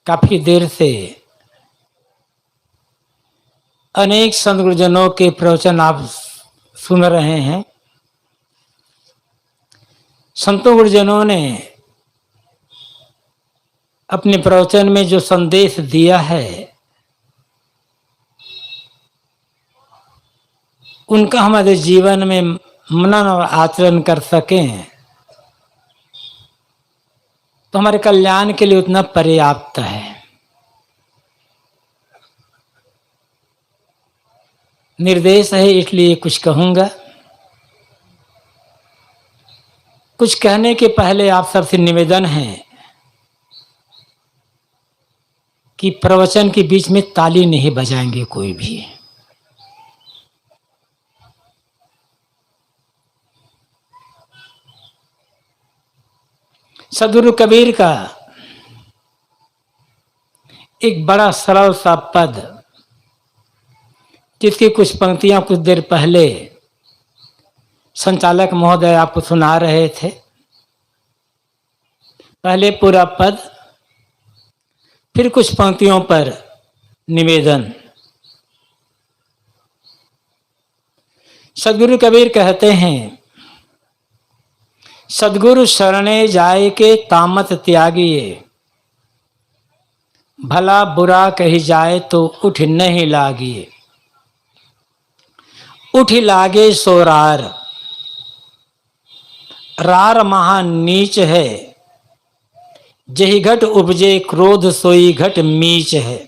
काफी देर से अनेक संत गुरुजनों के प्रवचन आप सुन रहे हैं। संतों गुरुजनों ने अपने प्रवचन में जो संदेश दिया है उनका हमारे जीवन में मनन और आचरण कर सकें तो हमारे कल्याण के लिए उतना पर्याप्त है। निर्देश है इसलिए कुछ कहूंगा। कुछ कहने के पहले आप सबसे निवेदन है कि प्रवचन के बीच में ताली नहीं बजाएंगे कोई भी। सदगुरु कबीर का एक बड़ा सरल सा पद, जिसकी कुछ पंक्तियां कुछ देर पहले संचालक महोदय आपको सुना रहे थे। पहले पूरा पद, फिर कुछ पंक्तियों पर निवेदन। सदगुरु कबीर कहते हैं, सदगुरु शरणे जाए के तामत त्यागिए, भला बुरा कही जाए तो उठ नहीं लागिए। उठ लागे सो रार, रार महा नीच है, जही घट उपजे क्रोध सोई घट मीच है।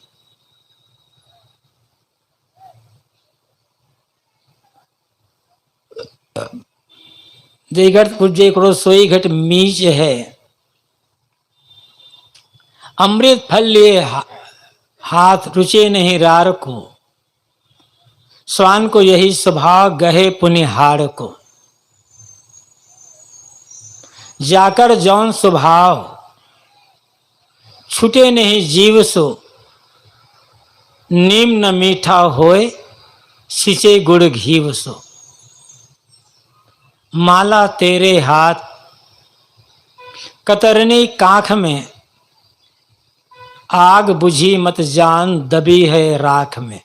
जही घट उपजे क्रोध सोई घट मीच है। अमृत फल लिए हाथ रुचे नहीं रार को, स्वान को यही स्वभाव गहे पुनिहार को। जाकर जौन स्वभाव छूटे नहीं जीव सो, नीम न मीठा होए सिंचे गुड़ घीव सो। माला तेरे हाथ कतरनी काख में, आग बुझी मत जान दबी है राख में।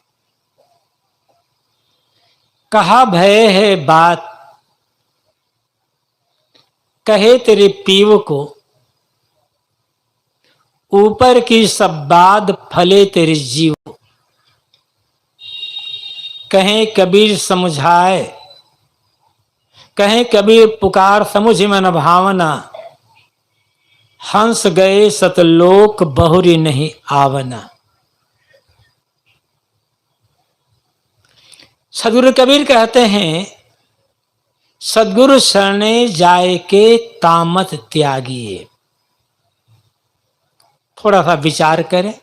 कहा भय है बात कहे तेरे पीव को, ऊपर की सब बात फले तेरे जीव। कहें कबीर समझाए, कहें कबीर पुकार समुझ मन भावना, हंस गए सतलोक बहुरी नहीं आवना। सदगुरु कबीर कहते हैं, सदगुरु शरणे जाए के तामत त्यागिए। थोड़ा सा विचार करें।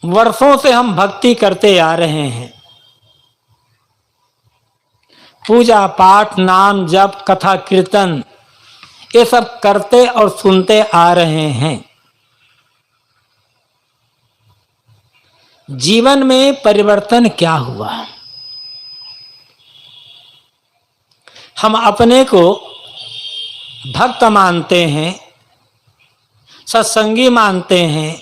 वर्षों से हम भक्ति करते आ रहे हैं, पूजा पाठ नाम जप कथा कीर्तन ये सब करते और सुनते आ रहे हैं। जीवन में परिवर्तन क्या हुआ? हम अपने को भक्त मानते हैं, सत्संगी मानते हैं,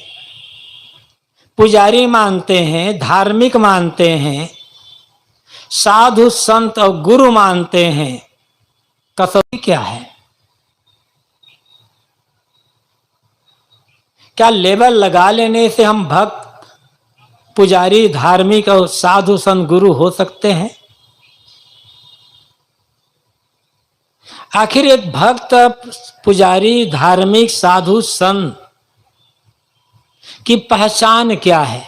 पुजारी मानते हैं, धार्मिक मानते हैं, साधु संत और गुरु मानते हैं। कसौटी क्या है? क्या लेबल लगा लेने से हम भक्त पुजारी धार्मिक और साधु संत गुरु हो सकते हैं? आखिर एक भक्त पुजारी धार्मिक साधु संत की पहचान क्या है?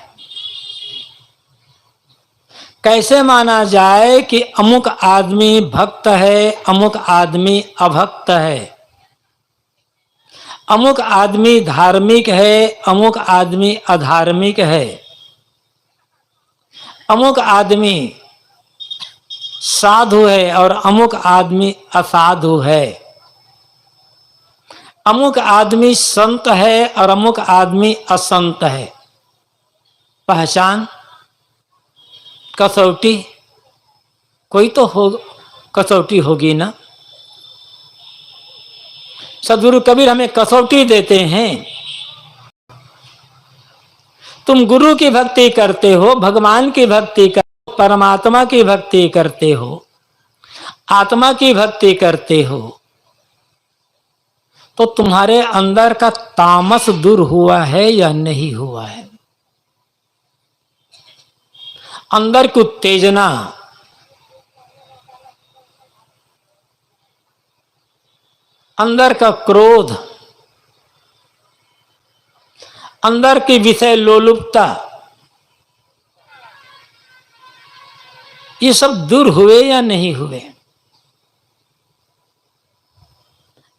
कैसे माना जाए कि अमुक आदमी भक्त है, अमुक आदमी अभक्त है, अमुक आदमी धार्मिक है, अमुक आदमी अधार्मिक है, अमुक आदमी साधु है और अमुक आदमी असाधु है, अमुक आदमी संत है और अमुक आदमी असंत है? पहचान, कसौटी कोई तो हो, कसौटी होगी ना। सदगुरु कबीर हमें कसौटी देते हैं। तुम गुरु की भक्ति करते हो, भगवान की भक्ति करते हो, परमात्मा की भक्ति करते हो, आत्मा की भक्ति करते हो, तो तुम्हारे अंदर का तामस दूर हुआ है या नहीं हुआ है? अंदर की उत्तेजना, अंदर का क्रोध, अंदर की विषय लोलुपता, ये सब दूर हुए या नहीं हुए?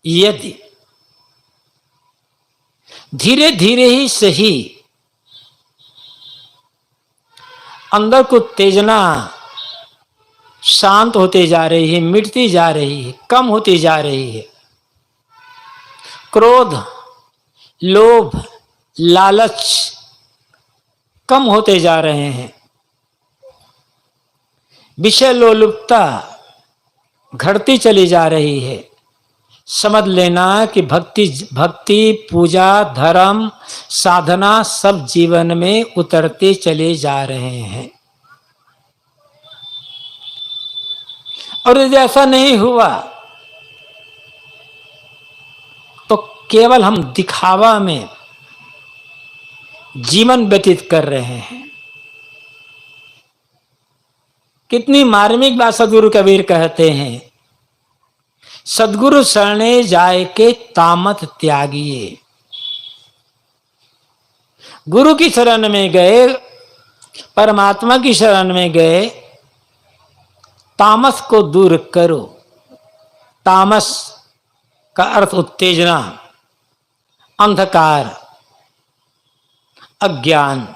यदि धीरे धीरे ही सही अंदर को उत्तेजना शांत होती जा रही है, मिटती जा रही है, कम होती जा रही है, क्रोध, लोभ, लालच कम होते जा रहे हैं, विषय लोलुपता घटती चली जा रही है, समझ लेना कि भक्ति पूजा धर्म साधना सब जीवन में उतरते चले जा रहे हैं। और यदि ऐसा नहीं हुआ तो केवल हम दिखावा में जीवन व्यतीत कर रहे हैं। कितनी मार्मिक बात सदगुरु कबीर कहते हैं, सदगुरु शरणे जाए के तामत त्यागिए। गुरु की शरण में गए, परमात्मा की शरण में गए, तामस को दूर करो। तामस का अर्थ उत्तेजना, अंधकार, अज्ञान।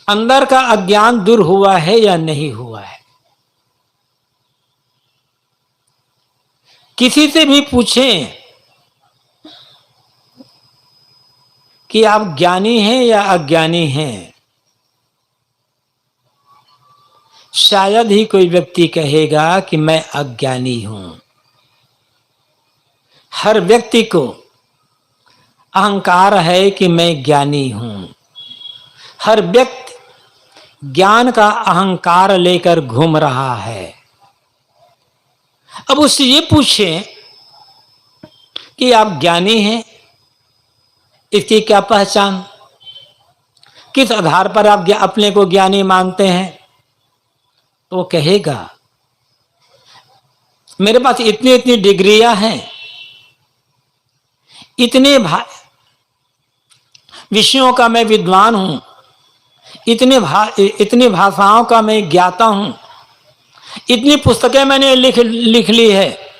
अंदर का अज्ञान दूर हुआ है या नहीं हुआ है? किसी से भी पूछें कि आप ज्ञानी हैं या अज्ञानी हैं, शायद ही कोई व्यक्ति कहेगा कि मैं अज्ञानी हूं। हर व्यक्ति को अहंकार है कि मैं ज्ञानी हूं। हर व्यक्ति ज्ञान का अहंकार लेकर घूम रहा है। अब उससे ये पूछें कि आप ज्ञानी हैं, इसकी क्या पहचान, किस आधार पर आप अपने को ज्ञानी मानते हैं? तो वो कहेगा मेरे पास इतनी इतनी डिग्रियां हैं, इतने विषयों का मैं विद्वान हूं, इतनी भाषाओं का मैं ज्ञाता हूं, इतनी पुस्तकें मैंने लिख ली है,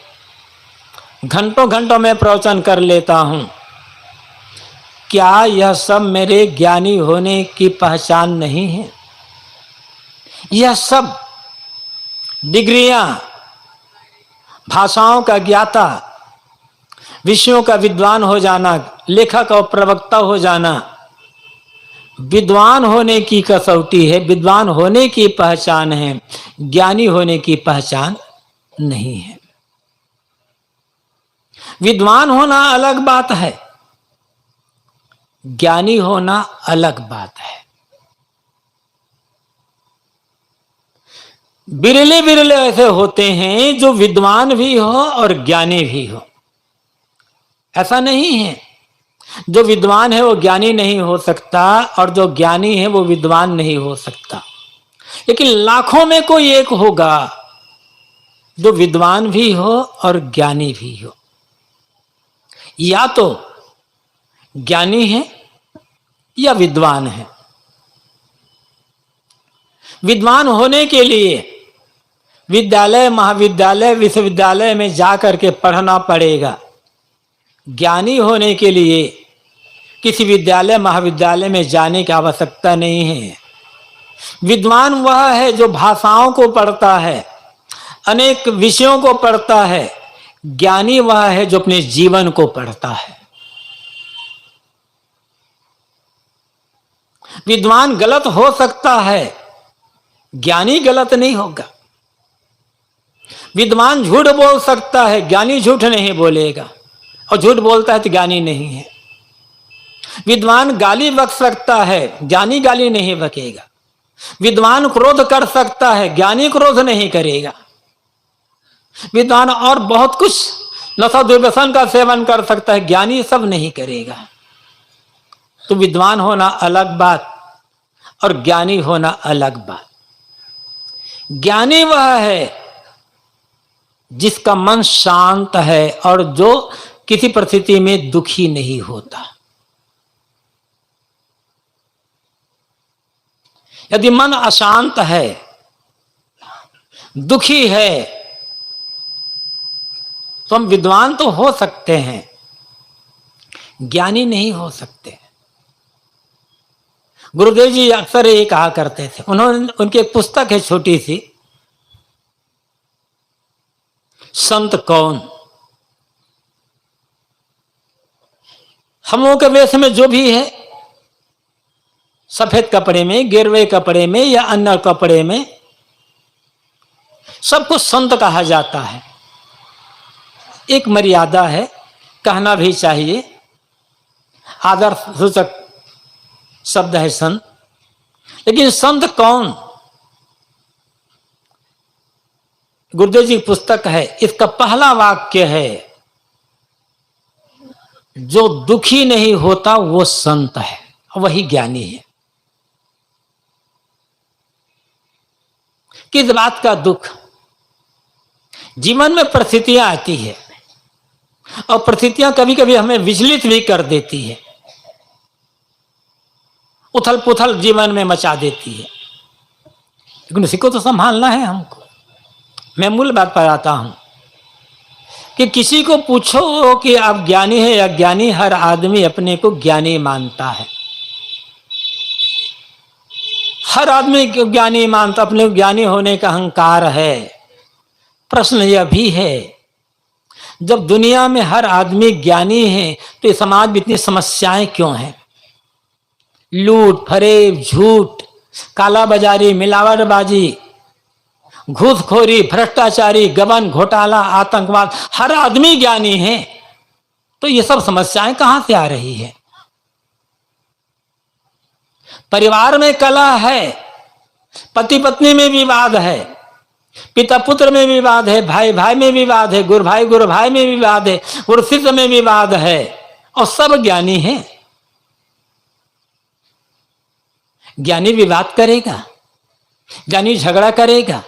घंटों घंटों में प्रवचन कर लेता हूं। क्या यह सब मेरे ज्ञानी होने की पहचान नहीं है? यह सब डिग्रियां, भाषाओं का ज्ञाता, विषयों का विद्वान हो जाना, लेखक और प्रवक्ता हो जाना, विद्वान होने की कसौटी है, विद्वान होने की पहचान है, ज्ञानी होने की पहचान नहीं है। विद्वान होना अलग बात है, ज्ञानी होना अलग बात है। बिरले बिरले ऐसे होते हैं जो विद्वान भी हो और ज्ञानी भी हो। ऐसा नहीं है जो विद्वान है वो ज्ञानी नहीं हो सकता और जो ज्ञानी है वो विद्वान नहीं हो सकता, लेकिन लाखों में कोई एक होगा जो विद्वान भी हो और ज्ञानी भी हो। या तो ज्ञानी है या विद्वान है। विद्वान होने के लिए विद्यालय, महाविद्यालय, विश्वविद्यालय में जाकर के पढ़ना पड़ेगा। ज्ञानी होने के लिए किसी विद्यालय, महाविद्यालय में जाने की आवश्यकता नहीं है। विद्वान वह है जो भाषाओं को पढ़ता है, अनेक विषयों को पढ़ता है। ज्ञानी वह है जो अपने जीवन को पढ़ता है। विद्वान गलत हो सकता है, ज्ञानी गलत नहीं होगा। विद्वान झूठ बोल सकता है, ज्ञानी झूठ नहीं बोलेगा, और झूठ बोलता है तो ज्ञानी नहीं है। विद्वान गाली बक सकता है, ज्ञानी गाली नहीं बकेगा। विद्वान क्रोध कर सकता है, ज्ञानी क्रोध नहीं करेगा। विद्वान और बहुत कुछ नशा दुर्व्यसन का सेवन कर सकता है, ज्ञानी सब नहीं करेगा। तो विद्वान होना अलग बात और ज्ञानी होना अलग बात। ज्ञानी वह है जिसका मन शांत है और जो किसी परिस्थिति में दुखी नहीं होता। यदि मन अशांत है, दुखी है, तो हम विद्वान तो हो सकते हैं, ज्ञानी नहीं हो सकते। गुरुदेव जी अक्सर ये कहा करते थे, उनकी एक पुस्तक है छोटी सी, संत कौन। हम लोगों के वेश में जो भी है, सफेद कपड़े में, गेरुए कपड़े में या अन्य कपड़े में, सबको संत कहा जाता है। एक मर्यादा है, कहना भी चाहिए, आदर सूचक शब्द है संत। लेकिन संत कौन? गुरुदेव जी की पुस्तक है, इसका पहला वाक्य है, जो दुखी नहीं होता वो संत है, वही ज्ञानी है। किस बात का दुख? जीवन में परिस्थितियां आती है और परिस्थितियां कभी कभी हमें विचलित भी कर देती है, उथल पुथल जीवन में मचा देती है, लेकिन उसी को तो संभालना है हमको। मैं मूल बात पर आता हूं कि किसी को पूछो कि आप ज्ञानी है या ज्ञानी, हर आदमी अपने को ज्ञानी मानता है। हर आदमी को ज्ञानी मानता, अपने को ज्ञानी होने का अहंकार है। प्रश्न यह भी है, जब दुनिया में हर आदमी ज्ञानी है तो इस समाज में इतनी समस्याएं क्यों हैं? लूट, फरेब, झूठ, काला बाजारी, मिलावटबाजी, घूसखोरी, भ्रष्टाचारी, गबन, घोटाला, आतंकवाद, हर आदमी ज्ञानी है, तो ये सब समस्याएं कहां से आ रही है? परिवार में कलह है, पति पत्नी में विवाद है, पिता पुत्र में विवाद है, भाई भाई में विवाद है, गुरु भाई में विवाद है, गुरु शिष्य में विवाद है, और सब ज्ञानी है। ज्ञानी विवाद करेगा? ज्ञानी झगड़ा करेगा?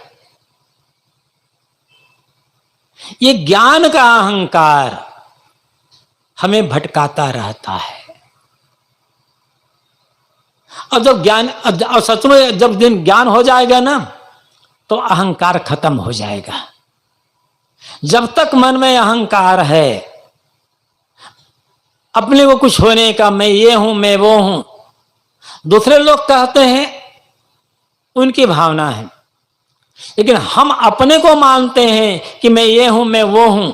ये ज्ञान का अहंकार हमें भटकाता रहता है। और जब ज्ञान, और सच में जब दिन ज्ञान हो जाएगा ना, तो अहंकार खत्म हो जाएगा। जब तक मन में अहंकार है, अपने को कुछ होने का, मैं ये हूं, मैं वो हूं, दूसरे लोग कहते हैं, उनकी भावना है, लेकिन हम अपने को मानते हैं कि मैं ये हूं, मैं वो हूं,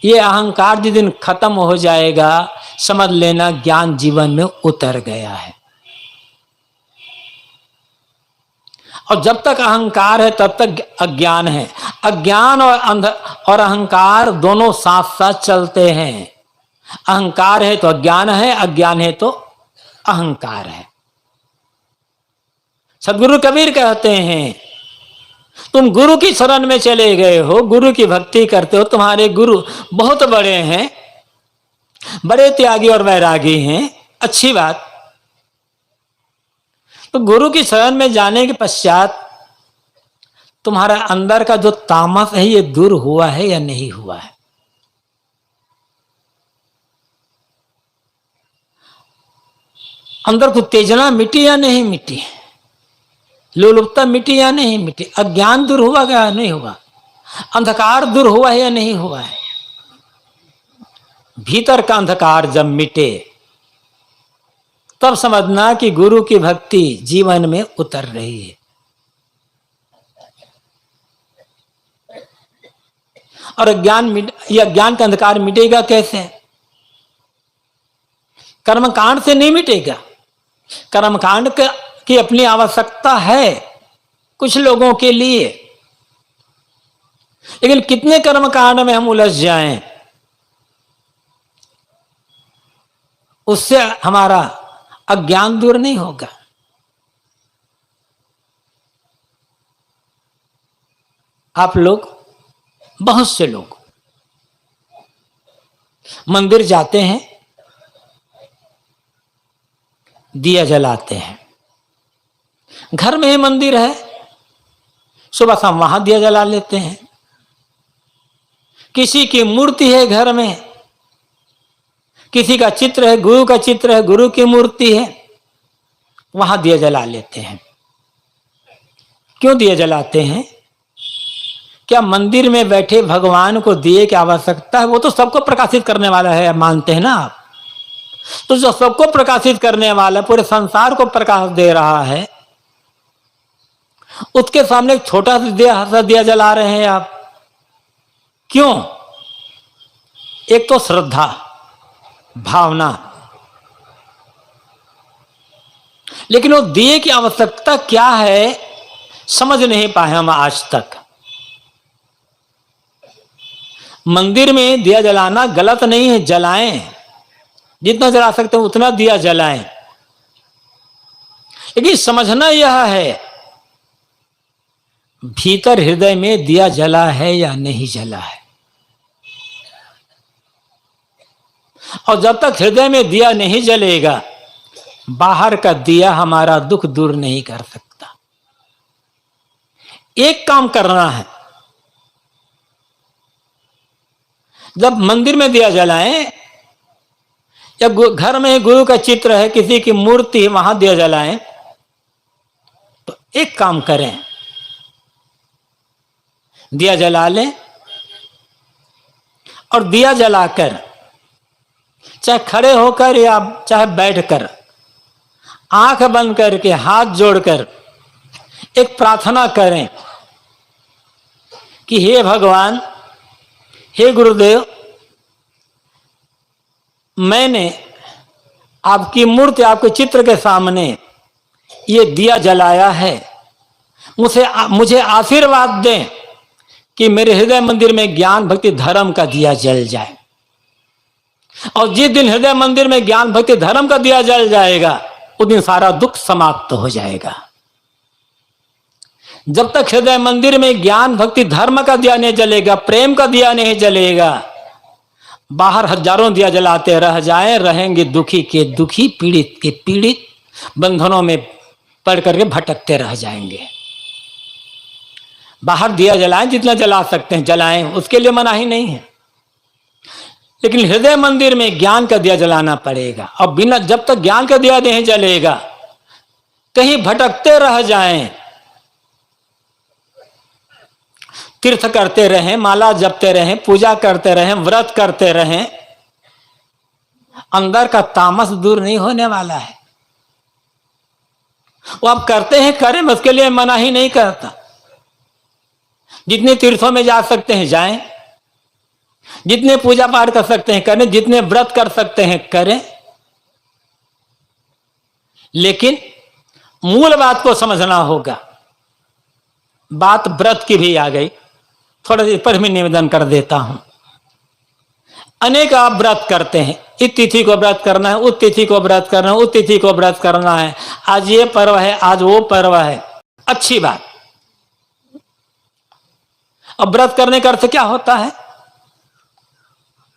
ये अहंकार जिस दिन खत्म हो जाएगा, समझ लेना ज्ञान जीवन में उतर गया है। और जब तक अहंकार है तब तक अज्ञान है। अज्ञान और अहंकार दोनों साथ साथ चलते हैं। अहंकार है तो अज्ञान है, अज्ञान है तो अहंकार है। सदगुरु कबीर कहते हैं, तुम गुरु की शरण में चले गए हो, गुरु की भक्ति करते हो, तुम्हारे गुरु बहुत बड़े हैं, बड़े त्यागी और वैरागी हैं, अच्छी बात। तो गुरु की शरण में जाने के पश्चात तुम्हारा अंदर का जो तामस है, ये दूर हुआ है या नहीं हुआ है? अंदर को तेजना मिटी या नहीं मिटी? लोलुपता मिटी या नहीं मिटी? अज्ञान दूर हुआ या नहीं हुआ? अंधकार दूर हुआ है या नहीं हुआ है? भीतर का अंधकार जब मिटे तब समझना कि गुरु की भक्ति जीवन में उतर रही है। और ज्ञान का अंधकार मिटेगा कैसे? कर्मकांड से नहीं मिटेगा। कर्मकांड की अपनी आवश्यकता है कुछ लोगों के लिए, लेकिन कितने कर्म कांड में हम उलझ जाएं, उससे हमारा अज्ञान दूर नहीं होगा। आप लोग, बहुत से लोग मंदिर जाते हैं, दिया जलाते हैं। घर में ही मंदिर है, सुबह शाम वहां दिया जला लेते हैं। किसी की मूर्ति है घर में, किसी का चित्र है, गुरु का चित्र है, गुरु की मूर्ति है, वहां दिया जला लेते हैं। क्यों दिया जलाते हैं? क्या मंदिर में बैठे भगवान को दिए की आवश्यकता है? वो तो सबको प्रकाशित करने वाला है, मानते हैं ना आप? तो जो सबको प्रकाशित करने वाला, पूरे संसार को प्रकाश दे रहा है, उसके सामने एक छोटा सा दिया जला रहे हैं आप। क्यों? एक तो श्रद्धा भावना, लेकिन वो दिए की आवश्यकता क्या है समझ नहीं पाए हम आज तक। मंदिर में दिया जलाना गलत नहीं है, जलाएं, जितना जला सकते हैं उतना दिया जलाएं, लेकिन समझना यह है भीतर हृदय में दिया जला है या नहीं जला है। और जब तक हृदय में दिया नहीं जलेगा, बाहर का दिया हमारा दुख दूर नहीं कर सकता। एक काम करना है, जब मंदिर में दिया जलाएं या घर में गुरु का चित्र है, किसी की मूर्ति है, वहां दिया जलाएं, तो एक काम करें, दिया जला लें और दिया जलाकर, चाहे खड़े होकर या चाहे बैठकर, आंख बंद करके हाथ जोड़कर एक प्रार्थना करें कि हे भगवान, हे गुरुदेव, मैंने आपकी मूर्ति, आपके चित्र के सामने ये दिया जलाया है, मुझे आशीर्वाद दें कि मेरे हृदय मंदिर में ज्ञान भक्ति धर्म का दिया जल जाए। और जिस दिन हृदय मंदिर में ज्ञान भक्ति धर्म का दिया जल जाएगा, उस दिन सारा दुख समाप्त हो जाएगा। जब तक हृदय मंदिर में ज्ञान भक्ति धर्म का दिया नहीं जलेगा, प्रेम का दिया नहीं जलेगा, बाहर हजारों दिया जलाते रह जाएं, रहेंगे दुखी के दुखी, पीड़ित के पीड़ित, बंधनों में पड़ करके भटकते रह जाएंगे। बाहर दिया जलाएं, जितना जला सकते हैं जलाएं, उसके लिए मनाही नहीं है, लेकिन हृदय मंदिर में ज्ञान का दिया जलाना पड़ेगा। और बिना, जब तक ज्ञान का दिया नहीं जलेगा, कहीं भटकते रह जाएं, तीर्थ करते रहें, माला जपते रहें, पूजा करते रहें, व्रत करते रहें, अंदर का तामस दूर नहीं होने वाला है। वो आप करते हैं, करें, उसके लिए मना ही नहीं करता। जितने तीर्थों में जा सकते हैं जाएं, जितने पूजा पाठ कर सकते हैं करें, जितने व्रत कर सकते हैं करें, लेकिन मूल बात को समझना होगा। बात व्रत की भी आ गई, थोड़ा सा पर भी निवेदन कर देता हूं। अनेक आप व्रत करते हैं, इस तिथि को व्रत करना है, उस तिथि को व्रत करना है, उस तिथि को व्रत करना है, आज ये पर्व है, आज वो पर्व है, अच्छी बात। अब व्रत करने का अर्थ क्या होता है?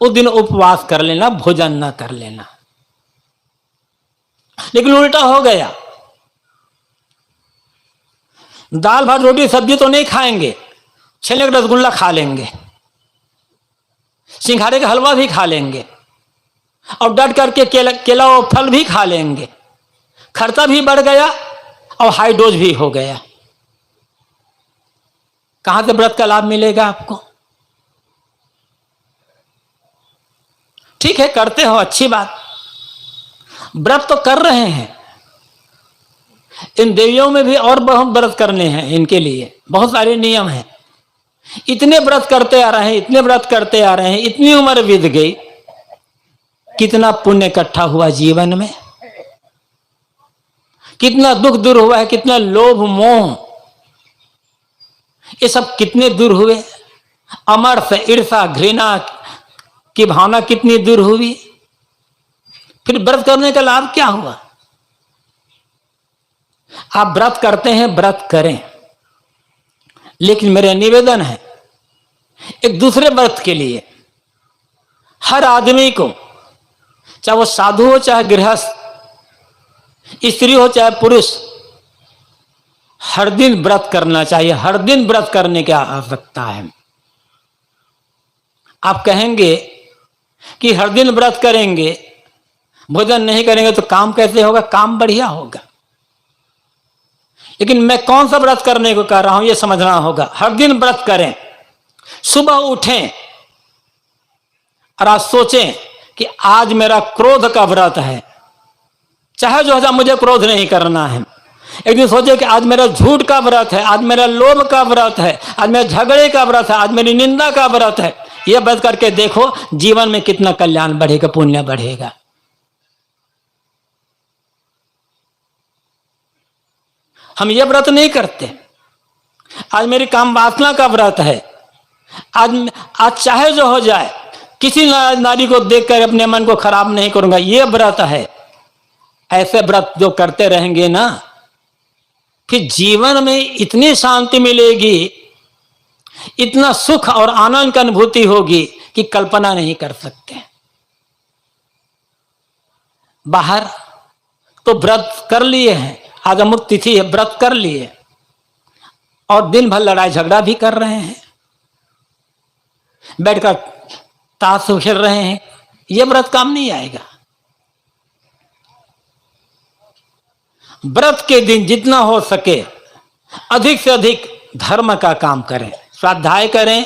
उस दिन उपवास कर लेना, भोजन न कर लेना। लेकिन उल्टा हो गया, दाल भात रोटी सब्जी तो नहीं खाएंगे, छेने का रसगुल्ला खा लेंगे, सिंघाड़े का हलवा भी खा लेंगे, और डट करके केला और फल भी खा लेंगे। खर्चा भी बढ़ गया और हाई डोज भी हो गया। कहां से व्रत का लाभ मिलेगा आपको? ठीक है, करते हो, अच्छी बात, व्रत तो कर रहे हैं। इन देवियों में भी और बहुत व्रत करने हैं, इनके लिए बहुत सारे नियम हैं। इतने व्रत करते आ रहे हैं, इतने व्रत करते आ रहे हैं, इतनी उम्र बीत गई, कितना पुण्य इकट्ठा हुआ जीवन में, कितना दुख दूर हुआ है, कितना लोभ मोह, ये सब कितने दूर हुए। अमर से ईर्षा घृणा की भावना कितनी दूर हुई। फिर व्रत करने का लाभ क्या हुआ? आप व्रत करते हैं, व्रत करें, लेकिन मेरा निवेदन है एक दूसरे व्रत के लिए हर आदमी को, चाहे वो साधु हो चाहे गृहस्थ, स्त्री हो चाहे पुरुष, हर दिन व्रत करना चाहिए। हर दिन व्रत करने की आवश्यकता है। आप कहेंगे कि हर दिन व्रत करेंगे, भोजन नहीं करेंगे तो काम कैसे होगा? काम बढ़िया होगा, लेकिन मैं कौन सा व्रत करने को कह रहा हूं यह समझना होगा। हर दिन व्रत करें, सुबह उठें और आज सोचें कि आज मेरा क्रोध का व्रत है, चाहे जो हो मुझे क्रोध नहीं करना है। एक दिन सोचे कि आज मेरा झूठ का व्रत है, आज मेरा लोभ का व्रत है, आज मेरा झगड़े का व्रत है, आज मेरी निंदा का व्रत है। यह व्रत करके देखो जीवन में कितना कल्याण बढ़ेगा, पुण्य बढ़ेगा। हम ये व्रत नहीं करते। आज मेरी काम वासना का व्रत है, आज चाहे जो हो जाए किसी नारी को देखकर अपने मन को खराब नहीं करूंगा, ये व्रत है। ऐसे व्रत जो करते रहेंगे ना, फिर जीवन में इतनी शांति मिलेगी, इतना सुख और आनंद की अनुभूति होगी कि कल्पना नहीं कर सकते। बाहर तो व्रत कर लिए हैं, आज अमुक तिथि है, व्रत कर लिए और दिन भर लड़ाई झगड़ा भी कर रहे हैं, बैठकर ताश खेल रहे हैं। यह व्रत काम नहीं आएगा। व्रत के दिन जितना हो सके अधिक से अधिक धर्म का काम करें, स्वाध्याय करें,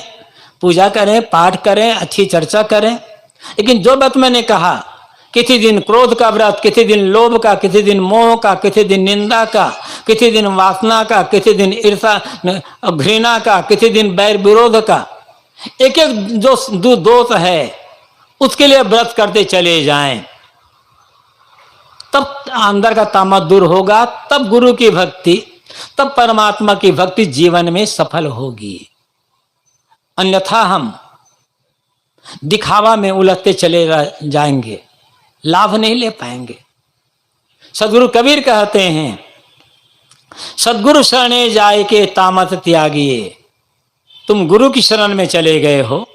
पूजा करें, पाठ करें, अच्छी चर्चा करें। लेकिन जो व्रत मैंने कहा, किसी दिन क्रोध का व्रत, किसी दिन लोभ का, किसी दिन मोह का, किसी दिन निंदा का, किसी दिन वासना का, किसी दिन ईर्षा घृणा का, किसी दिन बैर विरोध का, एक एक जो दोष है उसके लिए व्रत करते चले जाएं, तब अंदर का तामस दूर होगा, तब गुरु की भक्ति, तब परमात्मा की भक्ति जीवन में सफल होगी। अन्यथा हम दिखावा में उलझते चले जाएंगे, लाभ नहीं ले पाएंगे। सदगुरु कबीर कहते हैं, सदगुरु शरणे जाए के तामस त्यागिए। तुम गुरु की शरण में चले गए हो,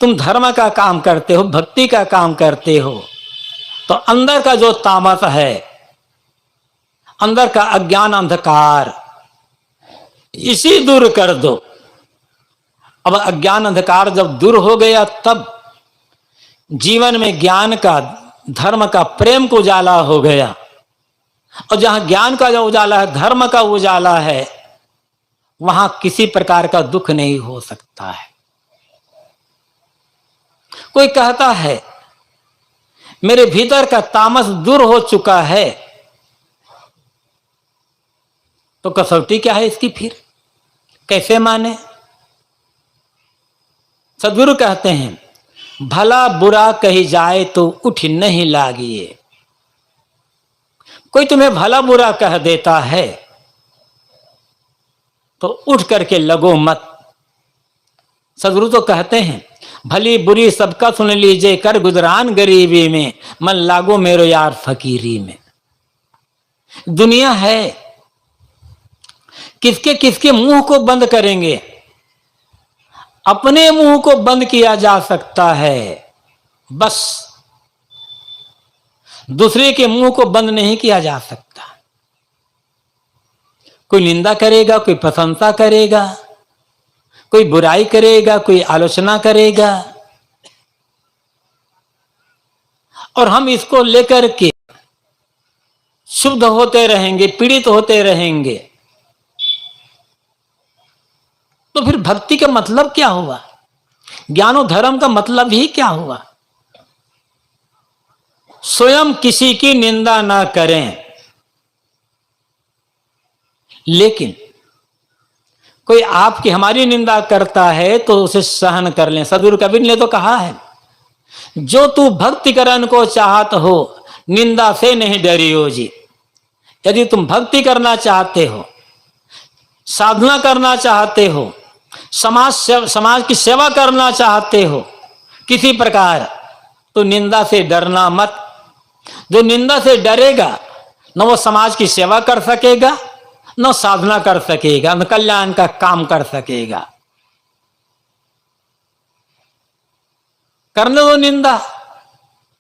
तुम धर्म का काम करते हो, भक्ति का काम करते हो, तो अंदर का जो तामस है, अंदर का अज्ञान अंधकार, इसी दूर कर दो। अब अज्ञान अंधकार जब दूर हो गया, तब जीवन में ज्ञान का, धर्म का, प्रेम का उजाला हो गया। और जहां ज्ञान का जो उजाला है, धर्म का उजाला है, वहां किसी प्रकार का दुख नहीं हो सकता है। कोई कहता है मेरे भीतर का तामस दूर हो चुका है, तो कसौटी क्या है इसकी? फिर कैसे माने? सदगुरु कहते हैं, भला बुरा कही जाए तो उठ नहीं लागिए। कोई तुम्हें भला बुरा कह देता है तो उठ करके लगो मत। सदगुरु तो कहते हैं, भली बुरी सबका सुन लीजिए, कर गुजरान गरीबी में, मन लागो मेरो यार फकीरी में। दुनिया है, किसके किसके मुंह को बंद करेंगे? अपने मुंह को बंद किया जा सकता है, बस दूसरे के मुंह को बंद नहीं किया जा सकता। कोई निंदा करेगा, कोई प्रशंसा करेगा, कोई बुराई करेगा, कोई आलोचना करेगा, और हम इसको लेकर के शुद्ध होते रहेंगे, पीड़ित होते रहेंगे। तो फिर भक्ति का मतलब क्या हुआ? ज्ञान और धर्म का मतलब ही क्या हुआ? स्वयं किसी की निंदा ना करें, लेकिन कोई आपकी हमारी निंदा करता है तो उसे सहन कर लें। सदगुरु कबीर ने तो कहा है, जो तू भक्ति करन को चाहत हो, निंदा से नहीं डरियो जी। यदि तुम भक्ति करना चाहते हो, साधना करना चाहते हो, समाज की सेवा करना चाहते हो किसी प्रकार, तो निंदा से डरना मत। जो निंदा से डरेगा न वो समाज की सेवा कर सकेगा, न साधना कर सकेगा, न कल्याण का काम कर सकेगा। करने दो निंदा,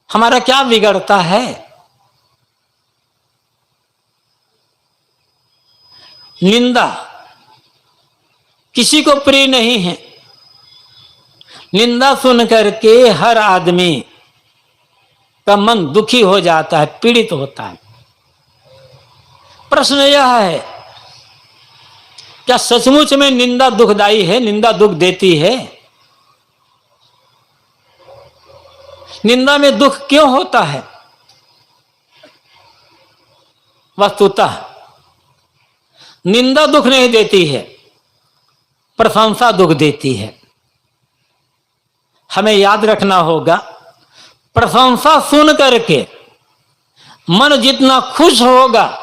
हमारा क्या बिगड़ता है। निंदा किसी को प्रिय नहीं है। निंदा सुन करके हर आदमी का मन दुखी हो जाता है, पीड़ित होता है। प्रश्न यह है, क्या सचमुच में निंदा दुखदाई है, निंदा दुख देती है? निंदा में दुख क्यों होता है? वस्तुतः निंदा दुख नहीं देती है, प्रशंसा दुख देती है। हमें याद रखना होगा, प्रशंसा सुन करके मन जितना खुश होगा,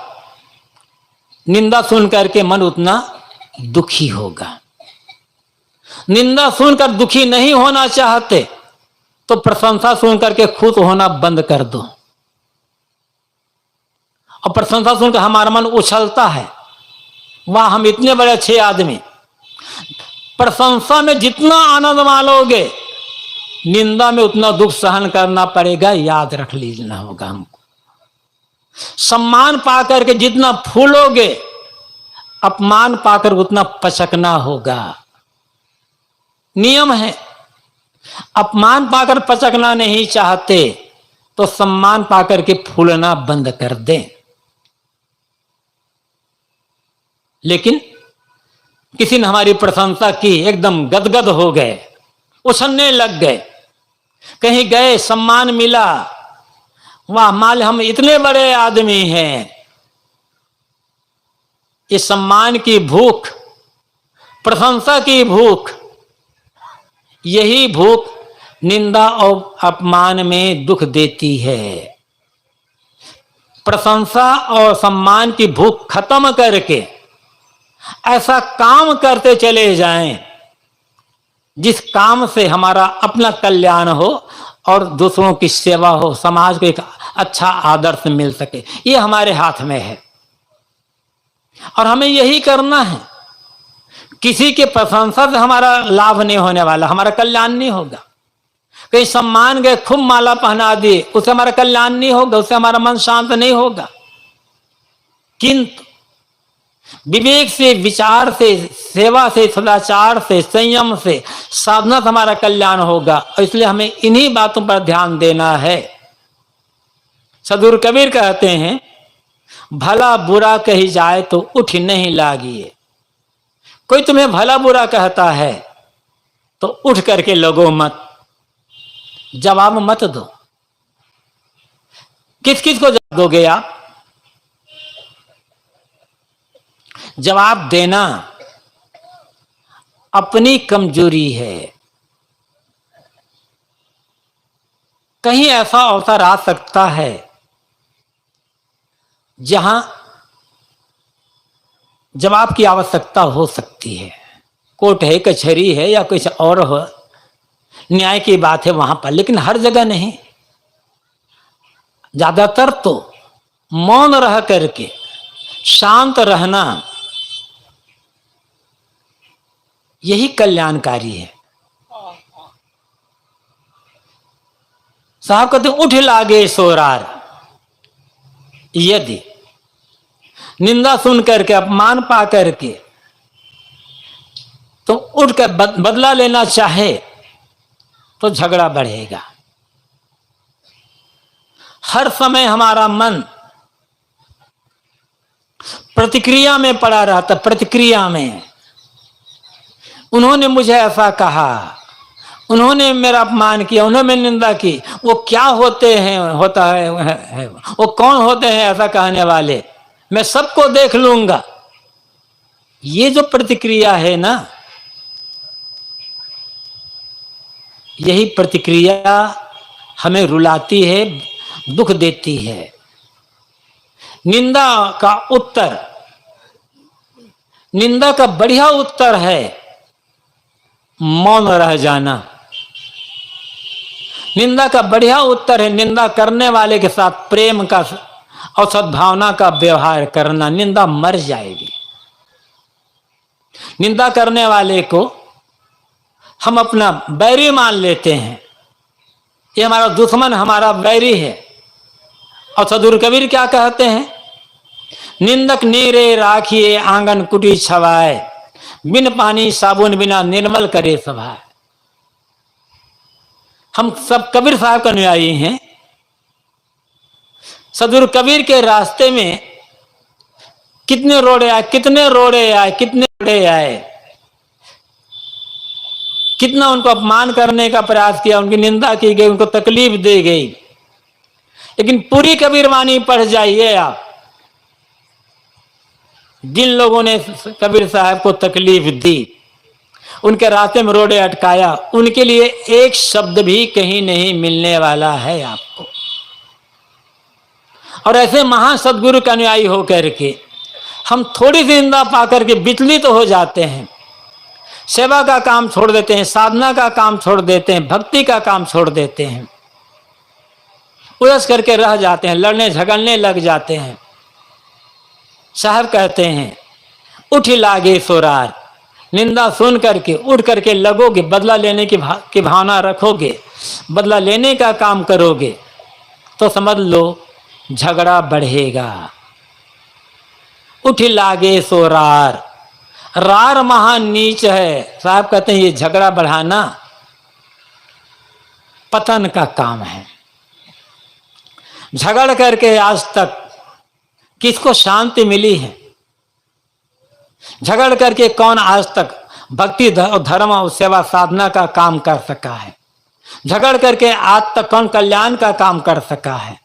निंदा सुन करके मन उतना दुखी होगा। निंदा सुनकर दुखी नहीं होना चाहते तो प्रशंसा सुन करके खुश होना बंद कर दो। और प्रशंसा सुनकर हमारा मन उछलता है, वाह हम इतने बड़े अच्छे आदमी। प्रशंसा में जितना आनंद मानोगे, निंदा में उतना दुख सहन करना पड़ेगा, याद रख लीजना होगा हमको। सम्मान पाकर के जितना फूलोगे, अपमान पाकर उतना पचकना होगा। नियम है, अपमान पाकर पचकना नहीं चाहते तो सम्मान पाकर के फूलना बंद कर दें। लेकिन किसी ने हमारी प्रशंसा की, एकदम गदगद हो गए, उछलने लग गए। कहीं गए, सम्मान मिला, वाह माल हम इतने बड़े आदमी हैं। इस सम्मान की भूख, प्रशंसा की भूख, यही भूख निंदा और अपमान में दुख देती है। प्रशंसा और सम्मान की भूख खत्म करके ऐसा काम करते चले जाएं जिस काम से हमारा अपना कल्याण हो और दूसरों की सेवा हो, समाज को एक अच्छा आदर्श मिल सके। ये हमारे हाथ में है और हमें यही करना है। किसी के प्रशंसा से हमारा लाभ नहीं होने वाला, हमारा कल्याण नहीं होगा। कहीं सम्मान गए, खूब माला पहना दिए, उससे हमारा कल्याण नहीं होगा, उससे हमारा मन शांत नहीं होगा। किंतु विवेक से, विचार से, सेवा से, सदाचार से, संयम से, साधना से हमारा कल्याण होगा। और इसलिए हमें इन्हीं बातों पर ध्यान देना है। सदगुरु कबीर कहते हैं, भला बुरा कही जाए तो उठ नहीं लागिए। कोई तुम्हें भला बुरा कहता है तो उठ करके लगो मत, जवाब मत दो। किस किस को जवाब दोगे आप? जवाब देना अपनी कमजोरी है। कहीं ऐसा अवसर आ सकता है जहां जवाब की आवश्यकता हो सकती है। कोर्ट है, कचहरी है या कुछ और हो, न्याय की बात है वहां पर, लेकिन हर जगह नहीं। ज्यादातर तो मौन रह करके शांत रहना यही कल्याणकारी है। साहब कहते उठ लागे सोरार। यदि निंदा सुन करके, अपमान पा करके तो उठ कर बदला लेना चाहे तो झगड़ा बढ़ेगा। हर समय हमारा मन प्रतिक्रिया में पड़ा रहता, प्रतिक्रिया में। उन्होंने मुझे ऐसा कहा, उन्होंने मेरा अपमान किया, उन्होंने मेरी निंदा की। वो क्या होते हैं, होता है वो कौन होते हैं ऐसा कहने वाले, मैं सबको देख लूंगा। ये जो प्रतिक्रिया है ना, यही प्रतिक्रिया हमें रुलाती है, दुख देती है। निंदा का बढ़िया उत्तर है मौन रह जाना। निंदा का बढ़िया उत्तर है निंदा करने वाले के साथ प्रेम का और सद्भावना का व्यवहार करना। निंदा मर जाएगी। निंदा करने वाले को हम अपना बैरी मान लेते हैं, ये हमारा दुश्मन, हमारा बैरी है। और सदगुरु कबीर क्या कहते हैं? निंदक नीरे राखिए आंगन कुटी छवाए, बिन पानी साबुन बिना निर्मल करे सभाए। हम सब कबीर साहब का अनुयायी हैं। सदगुरु कबीर के रास्ते में कितने रोड़े आए, कितने रोड़े आए, कितने रोड़े आए, कितना उनको अपमान करने का प्रयास किया, उनकी निंदा की गई, उनको तकलीफ दी गई। लेकिन पूरी कबीरवाणी पढ़ जाइए आप, जिन लोगों ने कबीर साहब को तकलीफ दी, उनके रास्ते में रोड़े अटकाया, उनके लिए एक शब्द भी कहीं नहीं मिलने वाला है आपको। और ऐसे महान सदगुरु का अनुयायी होकर के हम थोड़ी सी निंदा पाकर के विचलित हो जाते हैं, सेवा का काम छोड़ देते हैं, साधना का काम छोड़ देते हैं, भक्ति का काम छोड़ देते हैं, उलझ करके रह जाते हैं, लड़ने झगड़ने लग जाते हैं। साहब कहते हैं उठ लागे सोरार, निंदा सुन करके उठ करके लगोगे, बदला लेने की भावना रखोगे, बदला लेने का काम करोगे तो समझ लो झगड़ा बढ़ेगा। उठ लागे सोरार, रार महान नीच है। साहब कहते हैं ये झगड़ा बढ़ाना पतन का काम है। झगड़ करके आज तक किसको शांति मिली है? झगड़ करके कौन आज तक भक्ति धर्म और सेवा साधना का काम कर सका है? झगड़ करके आज तक कौन कल्याण का काम कर सका है?